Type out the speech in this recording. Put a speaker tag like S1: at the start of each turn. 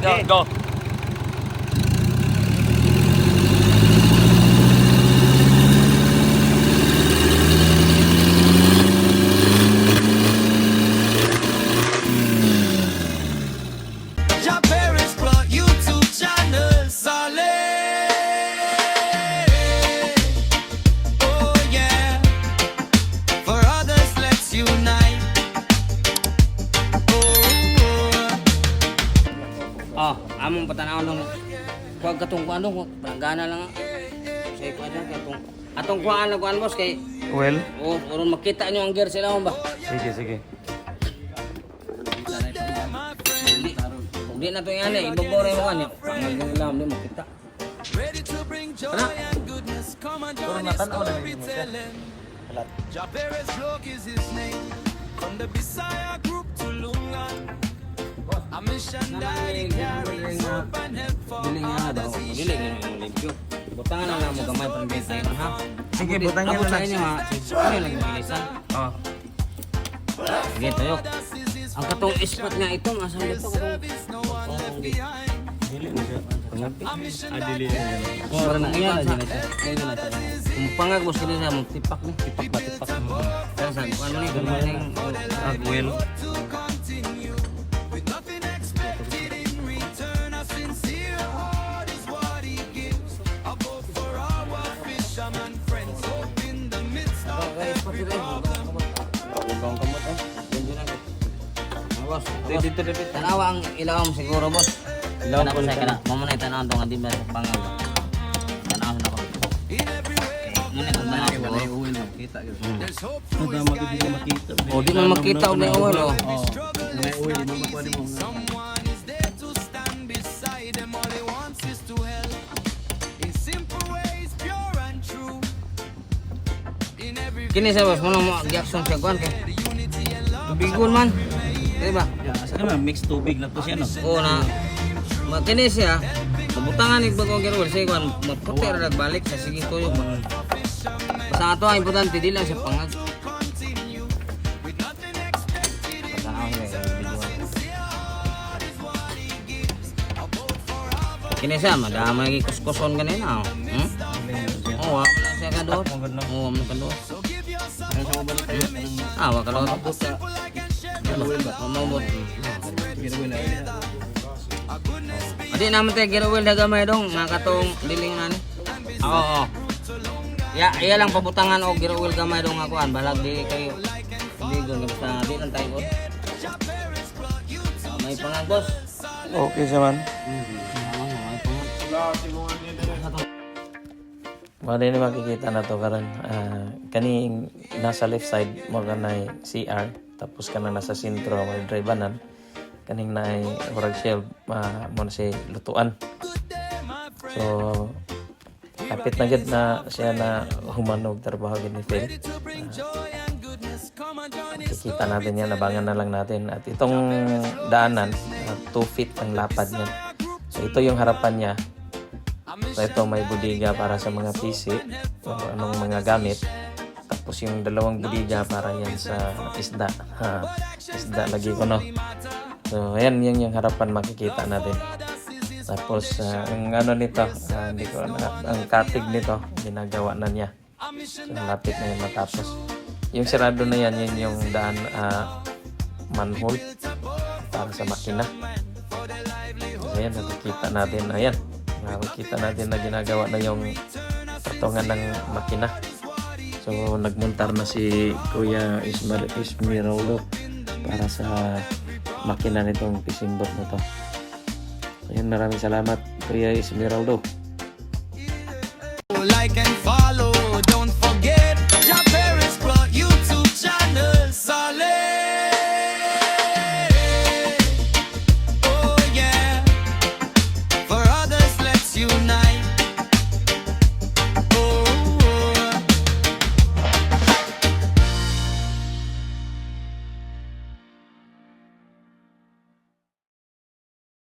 S1: Go.
S2: Jaberis brought YouTube channel solid. Oh yeah, for others let's unite.
S3: Oh, among patanaw nung kuwag katong kuan dong, gana lang. Say kuan lang katong atong kuan boss kay
S1: Well,
S3: uron makita nyo ang gear sila ba?
S1: sige.
S3: Kung di na to yan ibabore mo kanyo. Pangal ka nila, hindi makita.
S2: Ready to bring joy and goodness. Come and join us storytelling. Jaberis Vlog is his name. From the Bisaya group to Lungan. A mission that he carries hope and help for
S3: Dili nga na
S2: others.
S3: daw. Dili nga yung limpyo. Butangan na lang mo gamay pang benta yun ha.
S1: Sige, butangan
S3: Abot
S1: na
S3: sa
S1: lang.
S3: inyo ha. Ano lang yung bilisan?
S1: Oh.
S3: Sige, tuyok. Ang katong spot nga ito, masang dito ko
S1: Adili.
S3: Para na yan sa kung pangag mo sila sa mong tipak ni tipak ba tipak mo. Pero sa ano ni gumaling
S1: Agwel.
S2: With nothing expected in return, a sincere heart is what he gives. A boat for our fisherman friends, hope in the midst of every problem.
S3: Bugong kamot eh. Diyan na. Boss, tanawa ang ilaw mo siguro boss. Ilaw ko sa kana. Mo na tanaw tong andi ba pangag. Tanaw na ko. Muna ko tanaw siguro.
S2: There's hope through his sky.
S3: O di man makita og may oil oh.
S2: Someone is there to stand beside them. All he wants is to help. In simple ways, pure and true. In every
S3: Kini sa boss mo na gi-action siya kuan kay. Tubigon man. Di ba?
S1: Asa naman mix tubig na to siya no.
S3: Oo na. Makini siya. Mabutangan ni bagong girl say kuan maputi ra nagbalik sa sige tuyo ba. Basta ato ang importante di lang siya pangag. Kini siya madamay kuskuson kanina. Oo, wala siya kadot. Oo, wala kadot. Wa kadot. Mamamot. Adi naman tayo girawil na gamay dong nga katong diling na ni. Oo. Iya lang pabutangan og girawil gamay dong nga kuan balag di kayo. Hindi gud basta di lang tayo. May pangag boss.
S1: Okay siya man. Mali ni makikita na to karon. Kaning nasa left side mo kanay CR tapos kana nasa sentro may driveanan. Kaning nay murag shell mo na si lutuan. So kapit na gid na siya na humanog trabaho gid ni Phil. Kikita natin yan, abangan na lang natin. At itong daanan, 2 feet ang lapad niya. So ito yung harapan niya. So ito may budiga para sa mga PC o anong mga gamit. Tapos yung dalawang budiga para yan sa isda. Isda lagi ko no. So ayan yung harapan makikita natin. Tapos ang ano nito, hindi ko ang katig nito ginagawa na niya. So lapit na yung matapos. Yung sarado na yan, yun yung daan manhole para sa makina. So ayan, nakikita natin. Ayan, nakikita natin na ginagawa na yung patungan ng makina. So nagmontar na si Kuya Esmeraldo para sa makina nitong fishing boat na to. So ayan, maraming salamat Kuya Esmeraldo.